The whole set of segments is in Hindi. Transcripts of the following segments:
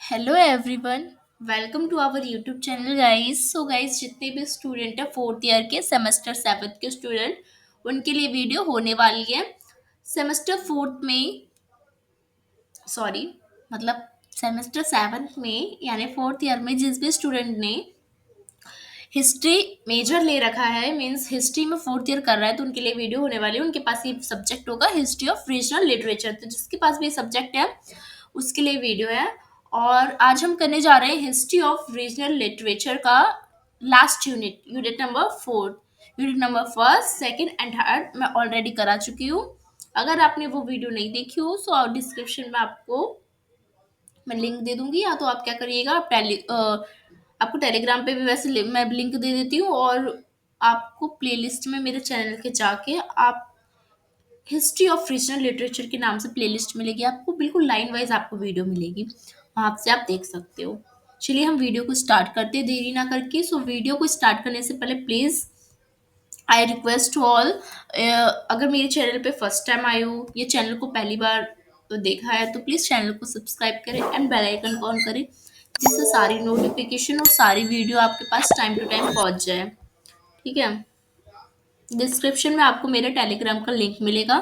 Hello everyone. Welcome to our YouTube channel guys. So guys, जितने भी स्टूडेंट है फोर्थ ईयर के सेमेस्टर सेवन्थ के स्टूडेंट, उनके लिए वीडियो होने वाली है। सेमेस्टर फोर्थ में, सॉरी, मतलब सेमेस्टर सेवन्थ में यानी फोर्थ ईयर में जिस भी स्टूडेंट ने हिस्ट्री मेजर ले रखा है, मीन्स हिस्ट्री में फोर्थ ईयर कर रहा है, तो उनके लिए वीडियो होने वाली है। उनके पास ये सब्जेक्ट होगा हिस्ट्री ऑफ रीजनल लिटरेचर, तो जिसके पास भी सब्जेक्ट है उसके लिए वीडियो है। और आज हम करने जा रहे हैं हिस्ट्री ऑफ रीजनल लिटरेचर का last unit, unit number fourth. Unit number first, second and third मैं ऑलरेडी करा चुकी हूँ। अगर आपने वो वीडियो नहीं देखी हो तो डिस्क्रिप्शन में आपको मैं लिंक दे दूंगी, या तो आप क्या करिएगा, आपको टेलीग्राम पे भी वैसे मैं लिंक दे देती हूँ, और आपको प्लेलिस्ट में मेरे चैनल के जाके आप हिस्ट्री ऑफ रीजनल लिटरेचर के नाम से प्लेलिस्ट मिलेगी आपको, बिल्कुल लाइन वाइज आपको वीडियो मिलेगी, वहां से आप देख सकते हो। चलिए हम वीडियो को स्टार्ट करते हैं देरी ना करके। सो वीडियो को स्टार्ट करने से पहले please I request to all, अगर मेरे चैनल पे फर्स्ट टाइम आए हो, ये चैनल को पहली बार तो देखा है, तो प्लीज़ चैनल को सब्सक्राइब करें एंड बेल आइकन को ऑन करें, जिससे सारी नोटिफिकेशन और सारी वीडियो आपके पास टाइम टू टाइम पहुंच जाए। ठीक है। डिस्क्रिप्शन में आपको मेरे टेलीग्राम का लिंक मिलेगा,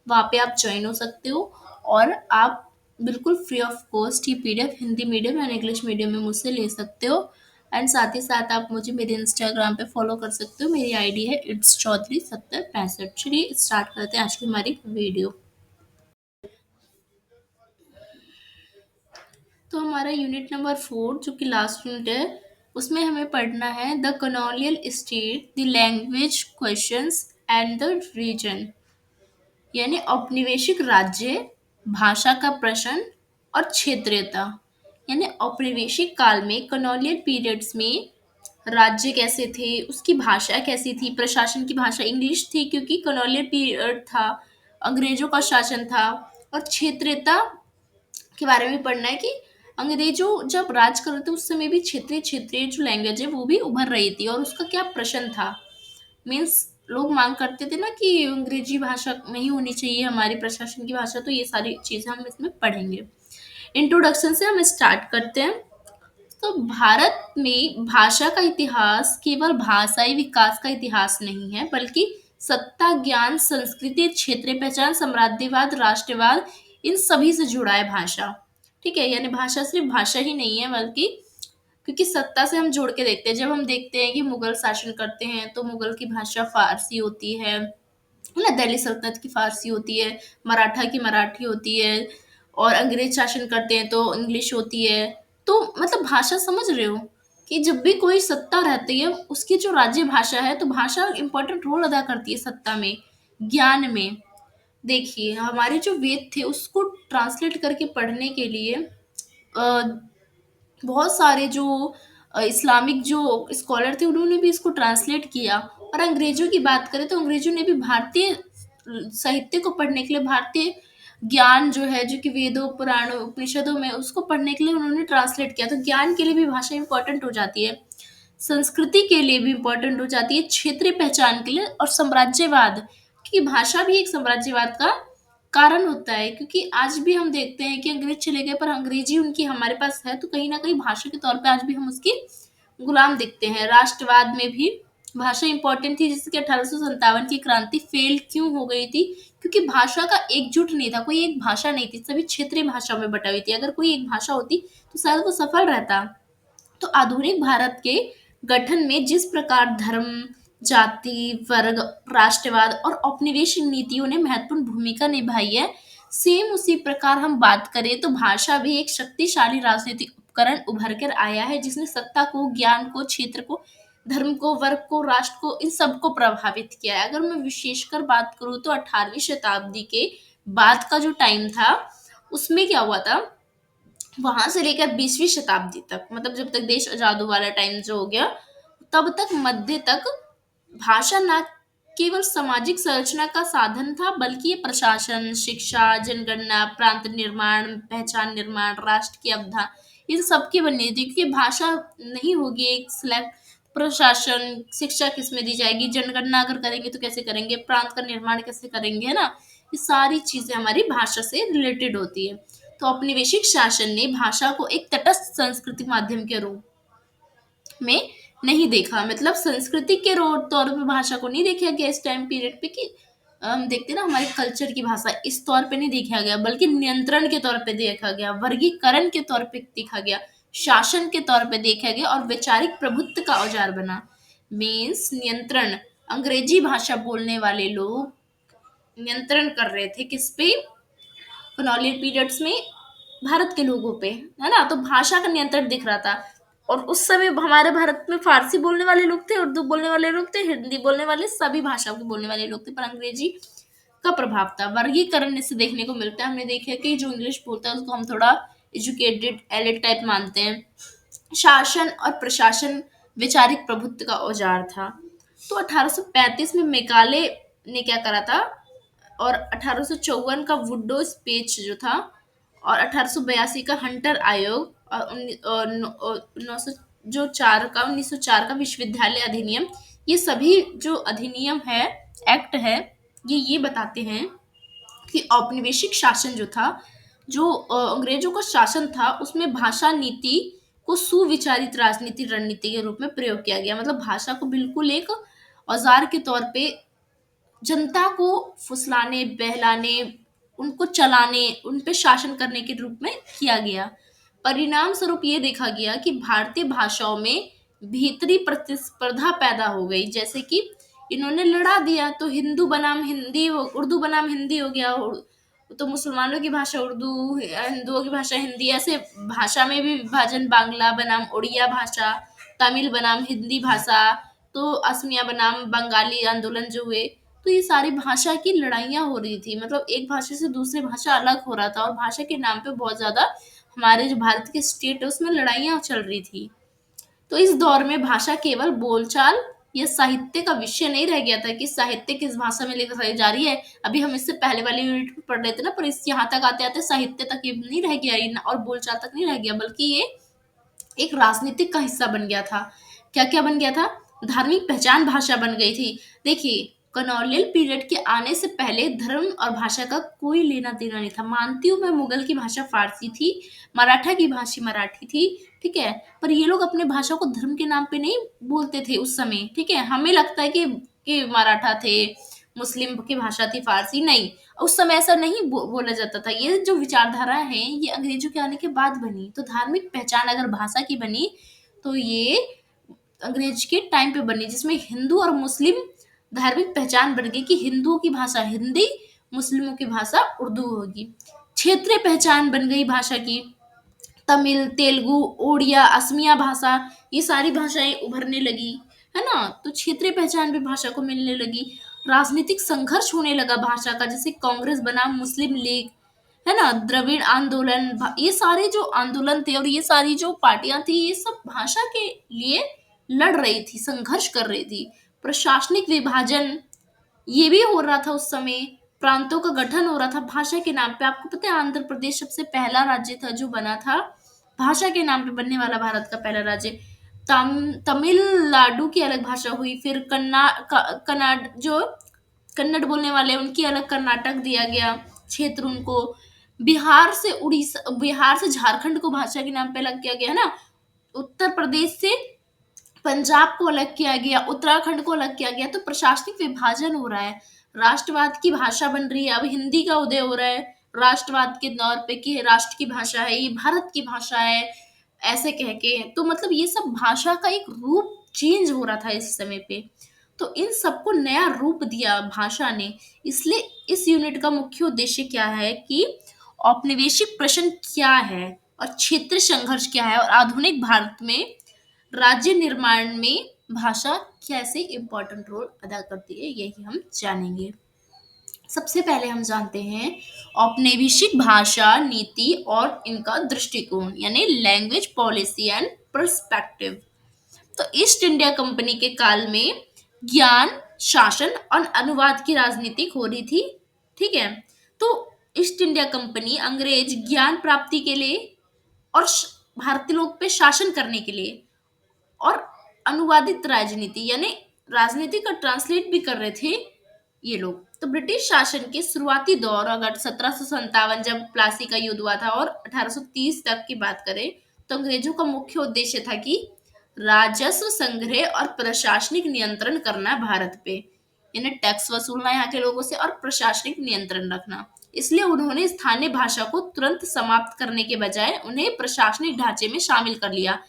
वहाँ पे आप ज्वाइन हो सकते हो, और आप बिल्कुल free of cost he PDF Hindi medium या इंग्लिश मीडियम में मुझसे ले सकते हो। एंड साथ ही साथ आप मुझे मेरे इंस्टाग्राम पे फॉलो कर सकते हो, मेरी आईडी है इट्स चौधरी 7065। चलिए स्टार्ट करते हैं आज की हमारी वीडियो। तो हमारा यूनिट नंबर फोर, जो कि लास्ट यूनिट है, उसमें हमें पढ़ना है the colonial state, the language questions and the region, यानी औपनिवेशिक राज्य, भाषा का प्रश्न और क्षेत्रीयता। यानी औपनिवेशिक काल में, कॉलोनियल पीरियड्स में राज्य कैसे थे, उसकी भाषा कैसी थी, प्रशासन की भाषा इंग्लिश थी क्योंकि कॉलोनियल पीरियड था, अंग्रेजों का शासन था। और क्षेत्रीयता के बारे में पढ़ना है कि अंग्रेजों जब राज कर रहे थे उस समय भी क्षेत्रीय क्षेत्रीय जो लैंग्वेज है वो भी उभर रही थी, और उसका क्या प्रश्न था। मीन्स लोग मांग करते थे ना कि अंग्रेजी भाषा नहीं होनी चाहिए हमारी प्रशासन की भाषा, तो ये सारी चीजें हम इसमें पढ़ेंगे। इंट्रोडक्शन से हम स्टार्ट करते हैं। तो भारत में भाषा का इतिहास केवल भाषाई विकास का इतिहास नहीं है, बल्कि सत्ता, ज्ञान, संस्कृति, क्षेत्रीय पहचान, साम्राज्यवाद, राष्ट्रवाद, इन सभी से जुड़ा है भाषा। ठीक है, यानी भाषा सिर्फ भाषा ही नहीं है, बल्कि क्योंकि सत्ता से हम जोड़ के देखते हैं, जब हम देखते हैं कि मुगल शासन करते हैं तो मुगल की भाषा फारसी होती है ना, दिल्ली सल्तनत की फारसी होती है, मराठा की मराठी होती है, और अंग्रेज शासन करते हैं तो इंग्लिश होती है। तो मतलब भाषा समझ रहे हो कि जब भी कोई सत्ता रहती है उसकी जो राज्य भाषा है, तो भाषा इंपॉर्टेंट रोल अदा करती है सत्ता में, ज्ञान में। देखिए हमारे जो वेद थे उसको ट्रांसलेट करके पढ़ने के लिए बहुत सारे जो इस्लामिक जो स्कॉलर थे उन्होंने भी इसको ट्रांसलेट किया। और अंग्रेजों की बात करें तो अंग्रेजों ने भी भारतीय साहित्य को पढ़ने के लिए, भारतीय ज्ञान जो है, जो कि वेदों पुराणों उपनिषदों में, उसको पढ़ने के लिए उन्होंने ट्रांसलेट किया। तो ज्ञान के लिए भी भाषा इंपॉर्टेंट हो जाती है, संस्कृति के लिए भी इंपॉर्टेंट हो जाती है, क्षेत्रीय पहचान के लिए, और साम्राज्यवाद, क्योंकि भाषा भी एक साम्राज्यवाद का कारण होता है। क्योंकि आज भी हम देखते हैं कि अंग्रेज चले गए पर अंग्रेजी उनकी हमारे पास है, तो कहीं ना कहीं भाषा के तौर पे आज भी हम उसकी गुलाम दिखते हैं। राष्ट्रवाद में भी भाषा इंपॉर्टेंट थी, जैसे कि 1857 की क्रांति फेल क्यों हो गई थी, क्योंकि भाषा का एकजुट नहीं था, कोई एक भाषा नहीं थी, सभी क्षेत्रीय भाषाओं में बटा हुई थी। अगर कोई एक भाषा होती तो शायद वो सफल रहता। तो आधुनिक भारत के गठन में जिस प्रकार धर्म, जाति, वर्ग, राष्ट्रवाद और औपनिवेशिक नीतियों ने महत्वपूर्ण भूमिका निभाई है, सेम उसी प्रकार हम बात करें तो भाषा भी एक शक्तिशाली राजनीतिक उपकरण उभर कर आया है, जिसने सत्ता को, ज्ञान को, क्षेत्र को, धर्म को, वर्ग को, राष्ट्र को, इन सबको प्रभावित किया है। अगर मैं विशेषकर बात करूं तो 18वीं शताब्दी के बाद का जो टाइम था, उसमें क्या हुआ था, वहां से लेकर 20वीं शताब्दी तक, मतलब जब तक देश आजाद हुआ वाला टाइम जो हो गया, तब तक मध्य तक भाषा न केवल सामाजिक संरचना का साधन था, बल्कि ये प्रशासन, शिक्षा, जनगणना, प्रांत निर्माण, पहचान निर्माण, राष्ट्र की अवधारणा, इन सबकी बननी थी। क्योंकि भाषा नहीं होगी एक सिलेक्ट, प्रशासन, शिक्षा किस में दी जाएगी, जनगणना अगर करेंगे तो कैसे करेंगे, प्रांत का निर्माण कैसे करेंगे, है ना, ये सारी चीजें हमारी भाषा से रिलेटेड होती है। तो औपनिवेशिक शासन ने भाषा को एक तटस्थ सांस्कृतिक माध्यम के रूप में नहीं देखा। मतलब संस्कृति के तौर पे भाषा को नहीं देखा गया इस टाइम पीरियड पे कि हम देखते हैं ना हमारे कल्चर की भाषा, इस तौर पे नहीं देखा गया, बल्कि नियंत्रण के तौर पे देखा गया, वर्गीकरण के तौर पे देखा गया, शासन के तौर पे देखा गया और वैचारिक प्रभुत्व का औजार बना। मीन्स नियंत्रण, अंग्रेजी भाषा बोलने वाले लोग नियंत्रण कर रहे थे किस पे, कॉलोनियल पीरियड्स में भारत के लोगों पे, है ना। तो भाषा का नियंत्रण दिख रहा था। और उस समय हमारे भारत में फारसी बोलने वाले लोग थे, उर्दू बोलने वाले लोग थे, हिंदी बोलने वाले, सभी भाषाओं के बोलने वाले लोग थे, पर अंग्रेजी का प्रभाव था। वर्गीकरण इससे देखने को मिलता है। हमने देखा कि जो इंग्लिश बोलता है उसको हम थोड़ा एजुकेटेड एलिट टाइप मानते हैं। शासन और प्रशासन वैचारिक प्रभुत्व का औजार था। तो 1835 में मेकाले ने क्या करा था, और 1854 का वुडो स्पीच जो था, और 1882 का हंटर आयोग, और 900 जो 1904 का विश्वविद्यालय अधिनियम, ये सभी जो अधिनियम है, एक्ट है, ये बताते हैं कि औपनिवेशिक शासन जो था, जो अंग्रेजों का शासन था, उसमें भाषा नीति को सुविचारित राजनीति रणनीति के रूप में प्रयोग किया गया। मतलब भाषा को बिल्कुल एक औजार के तौर पे जनता को फुसलाने, बहलाने, उनको चलाने, उन पे शासन करने के रूप में किया गया। परिणाम स्वरूप ये देखा गया कि भारतीय भाषाओं में भीतरी प्रतिस्पर्धा पैदा हो गई। जैसे कि इन्होंने लड़ा दिया, तो हिंदू बनाम हिंदी उर्दू बनाम हिंदी हो गया, तो मुसलमानों की भाषा उर्दू, हिंदुओं की भाषा हिंदी, ऐसे भाषा में भी विभाजन, बांग्ला बनाम उड़िया भाषा, तमिल बनाम हिंदी भाषा, तो असमिया बनाम बंगाली आंदोलन जो हुए। तो ये सारी भाषा की लड़ाइयाँ हो रही थी, मतलब एक भाषा से दूसरी भाषा अलग हो रहा था, और भाषा के नाम पे बहुत ज़्यादा हमारे जो भारत के स्टेट है उसमें लड़ाइयाँ चल रही थी। तो इस दौर में भाषा केवल बोलचाल या साहित्य का विषय नहीं रह गया था कि साहित्य किस भाषा में लिखी जा रही है। अभी हम इससे पहले वाले यूनिट में पढ़ रहे थे ना, पर इस यहाँ तक आते आते साहित्य तक ये नहीं रह गया, और बोलचाल तक नहीं रह गया, बल्कि ये एक राजनीतिक का हिस्सा बन गया था। क्या क्या बन गया था, धार्मिक पहचान भाषा बन गई थी। देखिए, कॉलोनियल पीरियड के आने से पहले धर्म और भाषा का कोई लेना देना नहीं था। मानती हूँ मैं, मुगल की भाषा फारसी थी, मराठा की भाषा मराठी थी, ठीक है, पर ये लोग अपने भाषा को धर्म के नाम पे नहीं बोलते थे उस समय, ठीक है। हमें लगता है कि मराठा थे, मुस्लिम की भाषा थी फारसी, नहीं, उस समय ऐसा नहीं बोला जाता था। ये जो विचारधारा है ये अंग्रेजों के आने के बाद बनी। तो धार्मिक पहचान अगर भाषा की बनी तो ये अंग्रेज के टाइम पे बनी, जिसमें हिंदू और मुस्लिम धार्मिक पहचान बन गई कि हिंदुओं की भाषा हिंदी, मुस्लिमों की भाषा उर्दू होगी। क्षेत्रीय पहचान बन गई भाषा की, तमिल, तेलुगु, ओडिया, असमिया भाषा, ये सारी भाषाएं उभरने लगी, है ना। तो क्षेत्रीय पहचान भी भाषा को मिलने लगी। राजनीतिक संघर्ष होने लगा भाषा का, जैसे कांग्रेस बनाम मुस्लिम लीग, है ना, द्रविड़ आंदोलन, ये सारे जो आंदोलन थे और ये सारी जो पार्टियां थी, ये सब भाषा के लिए लड़ रही थी, संघर्ष कर रही थी। प्रशासनिक विभाजन ये भी हो रहा था उस समय, प्रांतों का गठन हो रहा था भाषा के नाम पे। आपको पता है आंध्र प्रदेश सबसे पहला राज्य था जो बना था भाषा के नाम पे बनने वाला, भारत का पहला राज्य। तमिलनाडु की अलग भाषा हुई, फिर कन्नाड जो कन्नड़ बोलने वाले उनकी अलग कर्नाटक दिया गया क्षेत्र उनको। बिहार से उड़ीसा, बिहार से झारखंड को भाषा के नाम पे अलग किया गया ना। उत्तर प्रदेश से पंजाब को अलग किया गया, उत्तराखंड को अलग किया गया। तो प्रशासनिक विभाजन हो रहा है, राष्ट्रवाद की भाषा बन रही है। अब हिंदी का उदय हो रहा है राष्ट्रवाद के तौर पे कि राष्ट्र की भाषा है, ये भारत की भाषा है, ऐसे कह के। तो मतलब ये सब भाषा का एक रूप चेंज हो रहा था इस समय पे। तो इन सबको नया रूप दिया भाषा ने। इसलिए इस यूनिट का मुख्य उद्देश्य क्या है कि औपनिवेशिक प्रश्न क्या है और क्षेत्र संघर्ष क्या है, और आधुनिक भारत में राज्य निर्माण में भाषा कैसे इम्पोर्टेंट रोल अदा करती है, यही हम जानेंगे। सबसे पहले हम जानते हैं औपनिवेशिक भाषा नीति और इनका दृष्टिकोण, यानी लैंग्वेज पॉलिसी एंड पर्सपेक्टिव। तो ईस्ट इंडिया कंपनी के काल में ज्ञान, शासन और अनुवाद की राजनीति हो रही थी, ठीक है। तो ईस्ट इंडिया कंपनी अंग्रेज ज्ञान प्राप्ति के लिए और भारतीय लोग पे शासन करने के लिए, और अनुवादित राजनीति यानी राजनीति का ट्रांसलेट भी कर रहे थे ये लोग। तो ब्रिटिश शासन के शुरुआती दौर, अगर 1757 जब प्लासी का युद्ध हुआ था और 1830 तक की बात करें, तो अंग्रेजों का मुख्य उद्देश्य था कि राजस्व संग्रह और प्रशासनिक नियंत्रण करना भारत पे, यानी टैक्स वसूलना यहाँ के लोगों से और प्रशासनिक नियंत्रण रखना। इसलिए उन्होंने स्थानीय भाषा को तुरंत समाप्त करने के बजाय उन्हें प्रशासनिक ढांचे में शामिल कर लिया।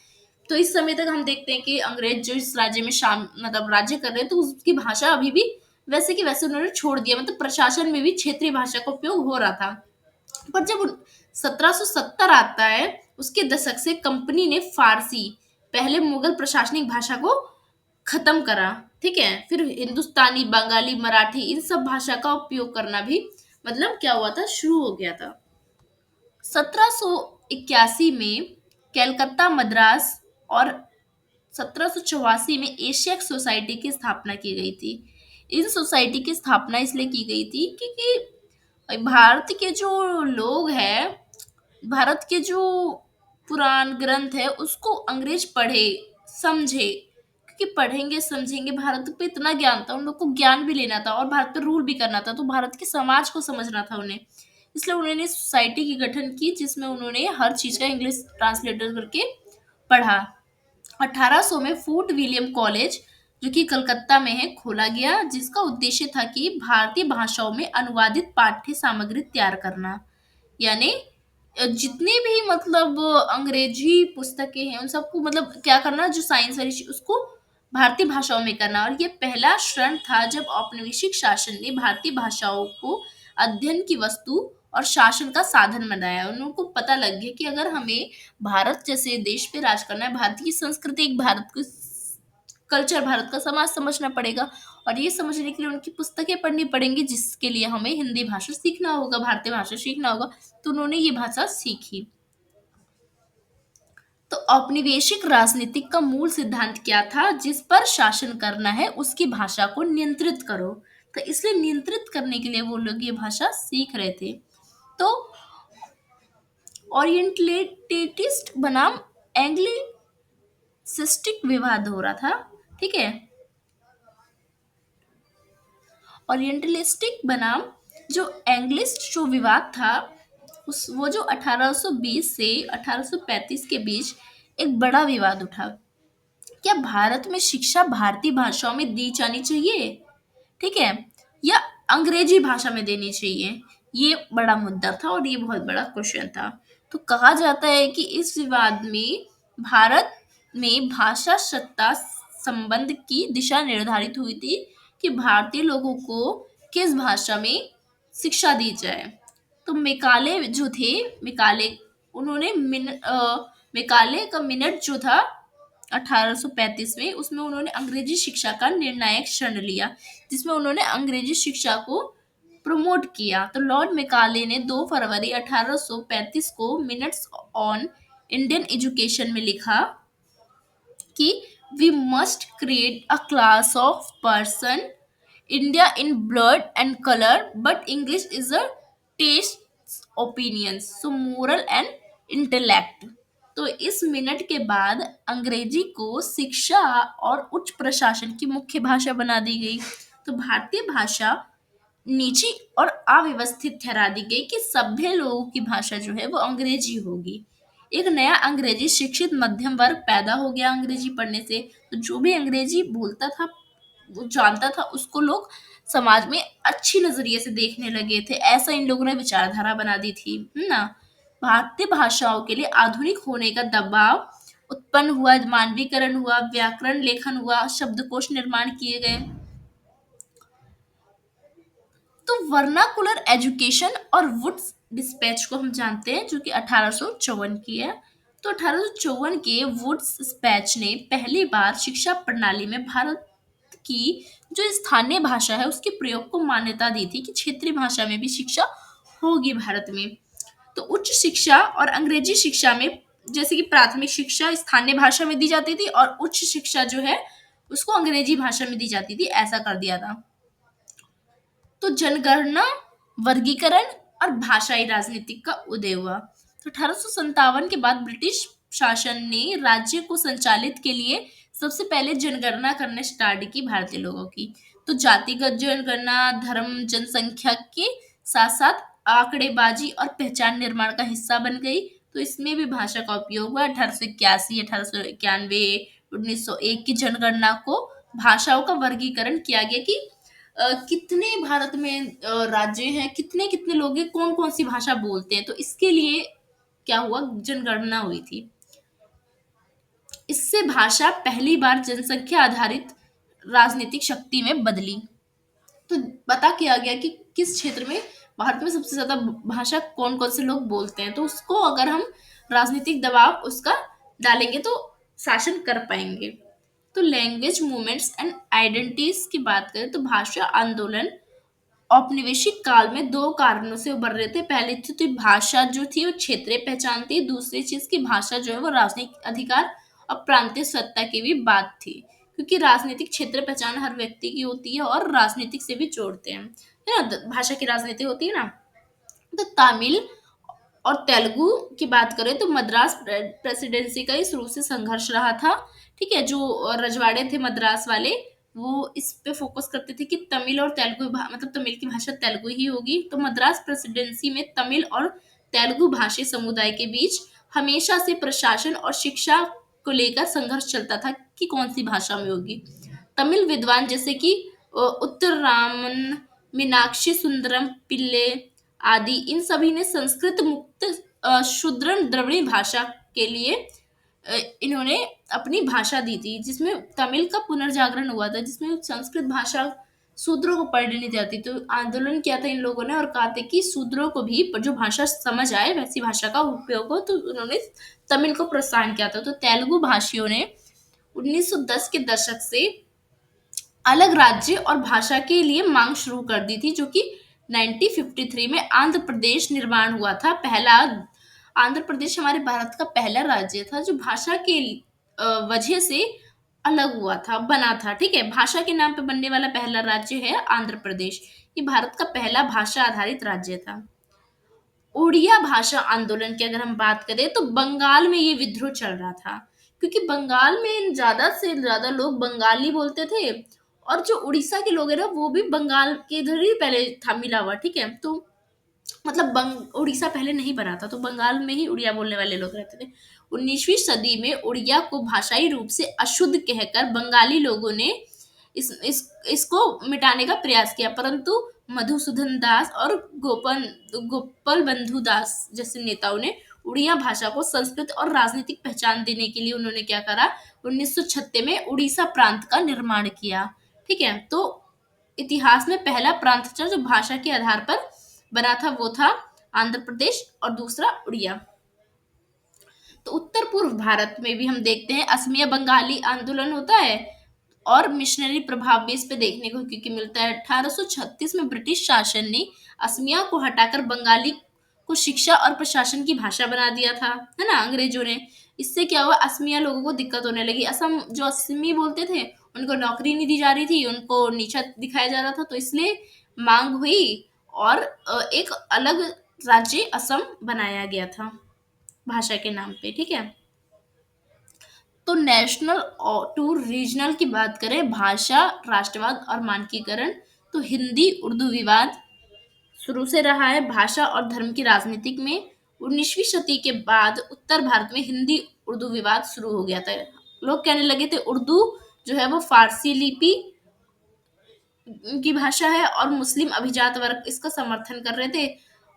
तो इस समय तक हम देखते हैं कि अंग्रेज जो इस राज्य में मतलब राज्य कर रहे हैं, तो उसकी भाषा अभी भी वैसे की वैसे उन्होंने छोड़ दिया, मतलब प्रशासन में भी क्षेत्रीय भाषा का उपयोग हो रहा था। पर जब 1770 आता है, उसके दशक से कंपनी ने फारसी, पहले मुगल प्रशासनिक भाषा को खत्म करा। ठीक है, फिर हिंदुस्तानी, बंगाली, मराठी, इन सब भाषा का उपयोग करना भी मतलब क्या हुआ था, शुरू हो गया था। 1781 में कलकत्ता, मद्रास और 1784 में एशियक सोसाइटी की स्थापना की गई थी। इन सोसाइटी की स्थापना इसलिए की गई थी क्योंकि भारत के जो लोग हैं, भारत के जो पुराण ग्रंथ है उसको अंग्रेज पढ़े, समझे, क्योंकि पढ़ेंगे समझेंगे, भारत पे इतना ज्ञान था, उन लोग को ज्ञान भी लेना था और भारत पे रूल भी करना था, तो भारत के समाज को समझना था उन्हें। इसलिए उन्होंने सोसाइटी की गठन की जिसमें उन्होंने हर चीज का इंग्लिश ट्रांसलेटर करके पढ़ा। 1800 में फोर्ट विलियम कॉलेज, जो कि कलकत्ता में है, खोला गया, जिसका उद्देश्य था कि भारतीय भाषाओं में अनुवादित पाठ्य सामग्री तैयार करना। यानी जितने भी मतलब अंग्रेजी पुस्तकें हैं उन सबको मतलब क्या करना, जो साइंस वाली चीज उसको भारतीय भाषाओं में करना। और ये पहला क्षण था जब औपनिवेशिक शासन ने भारतीय भाषाओं को अध्ययन की वस्तु और शासन का साधन बनाया। उनको पता लग गया कि अगर हमें भारत जैसे देश पे राज करना है, भारत की संस्कृति, भारत की कल्चर, भारत का समाज समझना पड़ेगा। और ये समझने के लिए उनकी पुस्तकें पढ़नी पड़ेंगी, जिसके लिए हमें हिंदी भाषा सीखना होगा, भारतीय भाषा सीखना होगा। तो उन्होंने ये भाषा सीखी। तो औपनिवेशिक राजनीतिक का मूल सिद्धांत क्या था, जिस पर शासन करना है उसकी भाषा को नियंत्रित करो। तो इसलिए नियंत्रित करने के लिए वो लोग ये भाषा सीख रहे थे। तो ओरिएंटलिस्ट बनाम एंग्लिसिस्टिक विवाद हो रहा था। ठीक है, ओरिएंटलिस्टिक बनाम जो एंग्लिस्ट जो विवाद था, उस वो जो 1820 से 1835 के बीच एक बड़ा विवाद उठा। क्या भारत में शिक्षा भारतीय भाषाओं में दी जानी चाहिए, ठीक है, या अंग्रेजी भाषा में देनी चाहिए? ये बड़ा मुद्दा था और ये बहुत बड़ा क्वेश्चन था। तो कहा जाता है कि इस विवाद में भारत में भाषा सत्ता संबंध की दिशा निर्धारित हुई थी कि भारतीय लोगों को किस भाषा में शिक्षा दी जाए। तो मेकाले जो थे, मेकाले उन्होंने मेकाले का मिनट जो था 1835 में, उसमें उन्होंने अंग्रेजी शिक्षा का निर्णायक क्षण लिया, जिसमें उन्होंने अंग्रेजी शिक्षा को प्रमोट किया। तो लॉर्ड मेकाले ने 2 फरवरी 1835 को मिनट्स ऑन इंडियन एजुकेशन में लिखा कि we must create a class of person India in blood and colour, but English is a taste opinions, so moral and intellect. तो इस मिनट के बाद अंग्रेजी को शिक्षा और उच्च प्रशासन की मुख्य भाषा बना दी गई। तो भारतीय भाषा निजी और अव्यवस्थित ठहरा दी गई कि सभ्य लोगों की भाषा जो है वो अंग्रेजी होगी। एक नया अंग्रेजी शिक्षित मध्यम वर्ग पैदा हो गया अंग्रेजी पढ़ने से। तो जो भी अंग्रेजी बोलता था, वो जानता था, उसको लोग समाज में अच्छी नजरिए से देखने लगे थे। ऐसा इन लोगों ने विचारधारा बना दी थी, है ना। भारतीय भाषाओं के लिए आधुनिक होने का दबाव उत्पन्न हुआ, मानवीकरण हुआ, व्याकरण लेखन हुआ, शब्दकोश निर्माण किए गए। तो वर्नाकुलर एजुकेशन और वुड्स डिस्पैच को हम जानते हैं, जो कि 1854 की है। तो 1854 के वुड्स डिस्पैच ने पहली बार शिक्षा प्रणाली में भारत की जो स्थानीय भाषा है उसके प्रयोग को मान्यता दी थी कि क्षेत्रीय भाषा में भी शिक्षा होगी भारत में। तो उच्च शिक्षा और अंग्रेजी शिक्षा में, जैसे कि प्राथमिक शिक्षा स्थानीय भाषा में दी जाती थी और उच्च शिक्षा जो है उसको अंग्रेजी भाषा में दी जाती थी, ऐसा कर दिया था। तो जनगणना, वर्गीकरण और भाषाई राजनीतिक का उदय हुआ। तो 1857 के बाद ब्रिटिश शासन ने राज्य को संचालित के लिए सबसे पहले जनगणना करना स्टार्ट की भारतीय लोगों की। तो जातिगत जनगणना धर्म जनसंख्या के साथ साथ आंकड़ेबाजी और पहचान निर्माण का हिस्सा बन गई। तो इसमें भी भाषा का उपयोग हुआ। 1881, 1891, 1901 की जनगणना को भाषाओं का वर्गीकरण किया गया कि कितने भारत में राज्य हैं, कितने कितने लोग हैं, कौन कौन सी भाषा बोलते हैं। तो इसके लिए क्या हुआ, जनगणना हुई थी। इससे भाषा पहली बार जनसंख्या आधारित राजनीतिक शक्ति में बदली। तो पता किया गया कि किस क्षेत्र में भारत में सबसे ज्यादा भाषा कौन कौन से लोग बोलते हैं, तो उसको अगर हम राजनीतिक दबाव उसका डालेंगे तो शासन कर पाएंगे। तो लैंग्वेज मूवमेंट्स एंड आइडेंटिटीज की बात करें तो भाषा आंदोलन औपनिवेशिक काल में दो कारणों से उभर रहे थे। पहली थी तो भाषा जो थी वो क्षेत्रीय पहचान थी, दूसरी चीज की भाषा जो है वो राजनीतिक अधिकार और प्रांतीय सत्ता की भी बात थी, क्योंकि राजनीतिक क्षेत्र पहचान हर व्यक्ति की होती है और राजनीतिक से भी जोड़ते हैं, है ना। भाषा की राजनीति होती है ना। तो तमिल और तेलुगु की बात करें तो मद्रास प्रेसिडेंसी का ही शुरू से संघर्ष रहा था। ठीक है, जो रजवाड़े थे मद्रास वाले, वो इस पे फोकस करते थे कि तमिल और तेलुगु मतलब तमिल की भाषा तेलुगु ही होगी। तो मद्रास प्रेसिडेंसी में तमिल और तेलुगु भाषी समुदाय के बीच हमेशा से प्रशासन और शिक्षा को लेकर संघर्ष चलता था कि कौन सी भाषा में होगी। तमिल विद्वान जैसे कि उत्तर रामन, मीनाक्षी सुंदरम पिल्ले आदि, इन सभी ने संस्कृत मुक्त शूद्र द्रविड़ भाषा के लिए इन्होंने अपनी भाषा दी थी, जिसमें तमिल का पुनर्जागरण हुआ था, जिसमें संस्कृत भाषा शूद्रों को पढ़नी नहीं जाती। तो आंदोलन किया था इन लोगों ने और कहा था कि शूद्रों को भी जो भाषा समझ आए वैसी भाषा का उपयोग हो। तो उन्होंने तमिल को प्रोत्साहन किया था। तो तेलुगु भाषियों ने 1910 के दशक से अलग राज्य और भाषा के लिए मांग शुरू कर दी थी, जो कि 1953 में आंध्र प्रदेश निर्माण हुआ था। पहला आंध्र प्रदेश हमारे भारत का पहला राज्य था जो भाषा के वजह से अलग हुआ था, बना था। ठीक है, भाषा के नाम पे बनने वाला पहला राज्य है आंध्र प्रदेश। ये भारत का पहला भाषा आधारित राज्य था। उड़िया भाषा आंदोलन की अगर हम बात करें तो बंगाल में ये विद्रोह चल रहा था, क्योंकि बंगाल में ज्यादा से ज्यादा लोग बंगाली बोलते थे और जो उड़ीसा के लोग हैं ना वो भी बंगाल के इधर ही पहले था मिला हुआ। ठीक है, तो मतलब उड़ीसा पहले नहीं बना था, तो बंगाल में ही उड़िया बोलने वाले लोग रहते थे। 19वीं सदी में उड़िया को भाषाई रूप से अशुद्ध कहकर बंगाली लोगों ने इसको मिटाने का प्रयास किया, परंतु मधुसूदन दास और गोपाल बंधु दास जैसे नेताओं ने उड़िया भाषा को संस्कृत और राजनीतिक पहचान देने के लिए उन्होंने क्या करा, 1936 में उड़ीसा प्रांत का निर्माण किया। ठीक है, तो इतिहास में पहला प्रांत जो भाषा के आधार पर बना था वो था आंध्र प्रदेश और दूसरा उड़िया। तो उत्तर पूर्व भारत में भी हम देखते हैं असमिया बंगाली आंदोलन होता है और मिशनरी प्रभाव भी इस पे देखने को क्योंकि मिलता है। 1836 में ब्रिटिश शासन ने असमिया को हटाकर बंगाली को शिक्षा और प्रशासन की भाषा बना दिया था, है ना, अंग्रेजों ने। इससे क्या हुआ, असमिया लोगों को दिक्कत होने लगी। असम जो असमी बोलते थे उनको नौकरी नहीं दी जा रही थी, उनको नीचा दिखाया जा रहा था, तो इसलिए मांग हुई और एक अलग राज्य असम बनाया गया था भाषा के नाम पे। ठीक है, तो नेशनल और टू रीजनल की बात करें, भाषा राष्ट्रवाद और मानकीकरण, तो हिंदी उर्दू विवाद शुरू से रहा है भाषा और धर्म की राजनीतिक में। 19वीं सदी के बाद उत्तर भारत में हिंदी उर्दू विवाद शुरू हो गया था। लोग कहने लगे थे उर्दू जो है वो फारसी लिपि की भाषा है और मुस्लिम अभिजात वर्ग इसका समर्थन कर रहे थे,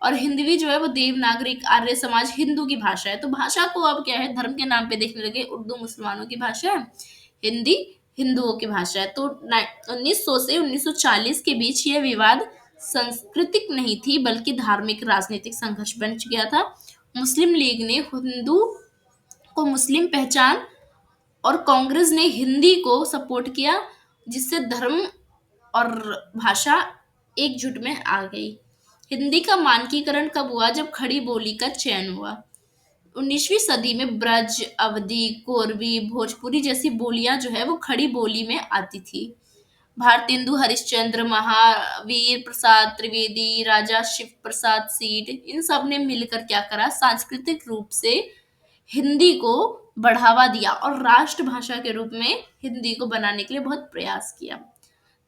और हिंदवी जो है वो देवनागरिक आर्य समाज हिंदू की भाषा है। तो भाषा को अब क्या है, धर्म के नाम पे देखने लगे। उर्दू मुसलमानों की भाषा है, हिंदी हिंदुओं की भाषा है। तो 1900 से 1940 के बीच यह विवाद सांस्कृतिक नहीं थी बल्कि धार्मिक राजनीतिक संघर्ष बन गया था। मुस्लिम लीग ने हिंदू को मुस्लिम पहचान और कांग्रेस ने हिंदी को सपोर्ट किया, जिससे धर्म और भाषा एकजुट में आ गई। हिंदी का मानकीकरण कब हुआ, जब खड़ी बोली का चयन हुआ। 19वीं सदी में ब्रज, अवधी, कोरवी, भोजपुरी जैसी बोलियां जो है वो खड़ी बोली में आती थी। भारतेंदु हरिश्चंद्र, महावीर प्रसाद त्रिवेदी, राजा शिव प्रसाद सीट, इन सब ने मिलकर क्या करा, सांस्कृतिक रूप से हिंदी को बढ़ावा दिया और राष्ट्रभाषा के रूप में हिंदी को बनाने के लिए बहुत प्रयास किया।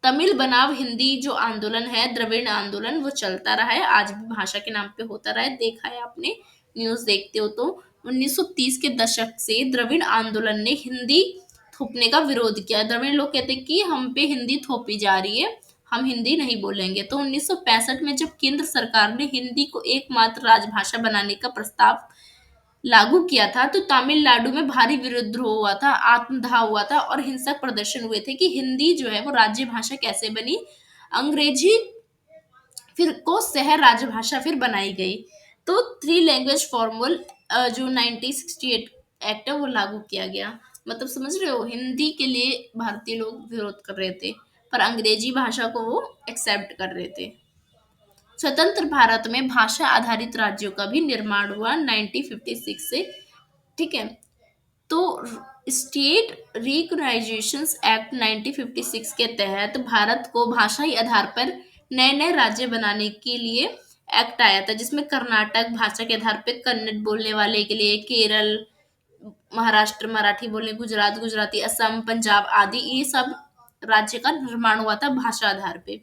तमिल बनाम हिंदी जो आंदोलन है, द्रविड़ आंदोलन, वो चलता रहा है, आज भी भाषा के नाम पे होता रहा है। देखा है आपने, न्यूज़ देखते हो तो। 1930 के दशक से द्रविड़ आंदोलन ने हिंदी थोपने का विरोध किया। द्रविड़ लोग कहते हैं कि हम पे हिंदी थोपी जा रही है, हम हिंदी नहीं बोलेंगे। तो 1965 में जब केंद्र सरकार ने हिंदी को एकमात्र राजभाषा बनाने का प्रस्ताव लागू किया था, तो तमिलनाडु में भारी विद्रोह हुआ था, आत्मदाह हुआ था और हिंसक प्रदर्शन हुए थे कि हिंदी जो है वो राज्य भाषा कैसे बनी। अंग्रेजी फिर को शहर राजभाषा फिर बनाई गई। तो थ्री लैंग्वेज फॉर्मूल जो 1968 एक्ट है वो लागू किया गया। मतलब समझ रहे हो, हिंदी के लिए भारतीय लोग विरोध कर रहे थे, पर अंग्रेजी भाषा को वो एक्सेप्ट कर रहे थे। स्वतंत्र भारत में भाषा आधारित राज्यों का भी निर्माण हुआ 1956 से। ठीक है। तो स्टेट रिकॉग्नाइजेशन एक्ट 1956 के तहत भारत को भाषाई आधार पर नए नए राज्य बनाने के लिए एक्ट आया था, जिसमें कर्नाटक भाषा के आधार पर कन्नड़ बोलने वाले के लिए, केरल, महाराष्ट्र मराठी बोलने, गुजरात गुजराती, असम, पंजाब आदि ये सब राज्य का निर्माण हुआ था भाषा आधार पे।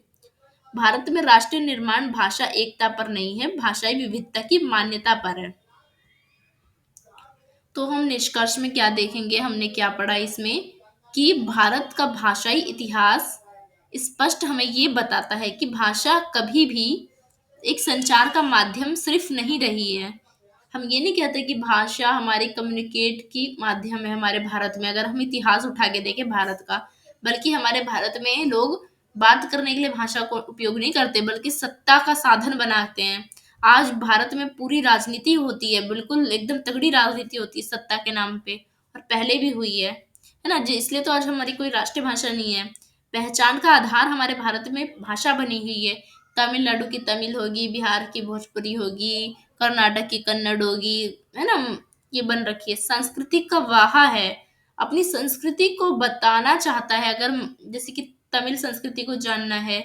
भारत में राष्ट्रीय निर्माण भाषा एकता पर नहीं है, भाषाई विविधता की मान्यता पर है। तो हम निष्कर्ष में क्या देखेंगे, हमने क्या पढ़ा इसमें, कि भारत का भाषाई इतिहास स्पष्ट हमें ये बताता है कि भाषा कभी भी एक संचार का माध्यम सिर्फ नहीं रही है। हम ये नहीं कहते कि भाषा हमारे कम्युनिकेट की माध्यम है हमारे भारत में, अगर हम इतिहास उठा के देखें भारत का, बल्कि हमारे भारत में लोग बात करने के लिए भाषा को उपयोग नहीं करते, बल्कि सत्ता का साधन बनाते हैं। आज भारत में पूरी राजनीति होती है, बिल्कुल एकदम तगड़ी राजनीति होती है सत्ता के नाम पे, और पहले भी हुई है ना जी। इसलिए तो आज हमारी कोई राष्ट्रीय भाषा नहीं है। पहचान का आधार हमारे भारत में भाषा बनी हुई है। तमिलनाडु की तमिल होगी, बिहार की भोजपुरी होगी, कर्नाटक की कन्नड़ होगी, है ना। ये बन रखी है, संस्कृति का वाहा है, अपनी संस्कृति को बताना चाहता है। अगर जैसे कि तमिल संस्कृति को जानना है,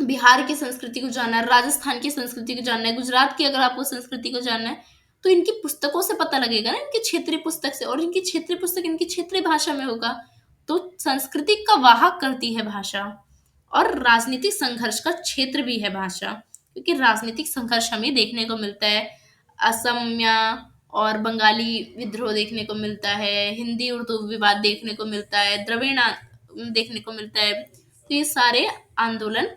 बिहार की संस्कृति को जानना है, राजस्थान की संस्कृति को जानना है, गुजरात की अगर आपको संस्कृति को जानना है, तो इनकी पुस्तकों से पता लगेगा ना, इनकी क्षेत्रीय पुस्तक से, और इनकी क्षेत्रीय पुस्तक इनकी क्षेत्रीय भाषा में होगा। तो संस्कृति का वाहक करती है भाषा, और राजनीतिक संघर्ष का क्षेत्र भी है भाषा, क्योंकि राजनीतिक संघर्ष हमें देखने को मिलता है, असमिया और बंगाली विद्रोह देखने को मिलता है, हिंदी उर्दू विवाद देखने को मिलता है, देखने को मिलता है। तो ये सारे आंदोलन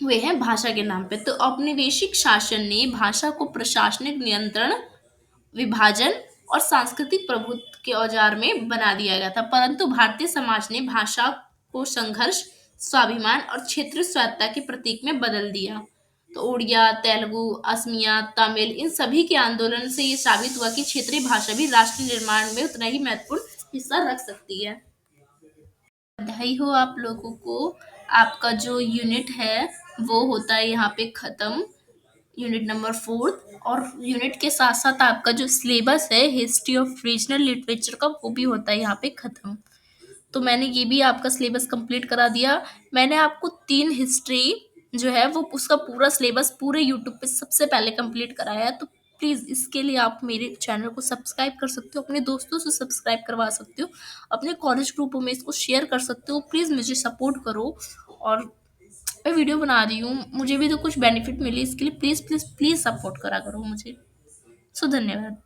हुए हैं भाषा के नाम पे। तो औपनिवेशिक शासन ने भाषा को प्रशासनिक नियंत्रण, विभाजन और सांस्कृतिक प्रभुत्व के औजार में बना दिया गया था, परंतु भारतीय समाज ने भाषा को संघर्ष, स्वाभिमान और क्षेत्रीय स्वायत्तता के प्रतीक में बदल दिया। तो उड़िया, तेलुगु, असमिया, तमिल, इन सभी के आंदोलन से ये साबित हुआ कि क्षेत्रीय भाषा भी राष्ट्र निर्माण में उतना ही महत्वपूर्ण हिस्सा रख सकती है। बधाई हो आप लोगों को, आपका जो यूनिट है वो होता है यहाँ पे खत्म, यूनिट नंबर 4। और यूनिट के साथ साथ आपका जो सिलेबस है हिस्ट्री ऑफ रीजनल लिटरेचर का, वो भी होता है यहाँ पे खत्म। तो मैंने ये भी आपका सिलेबस कंप्लीट करा दिया। मैंने आपको 3 हिस्ट्री जो है वो उसका पूरा सिलेबस पूरे यूट्यूब पे सबसे पहले कंप्लीट कराया है। तो प्लीज़ इसके लिए आप मेरे चैनल को सब्सक्राइब कर सकते हो, अपने दोस्तों से सब्सक्राइब करवा सकते हो, अपने कॉलेज ग्रुपों में इसको शेयर कर सकते हो। प्लीज़ मुझे सपोर्ट करो, और मैं वीडियो बना रही हूँ, मुझे भी तो कुछ बेनिफिट मिले, इसके लिए प्लीज़ प्लीज़ प्लीज़ सपोर्ट करा करो मुझे। सो धन्यवाद।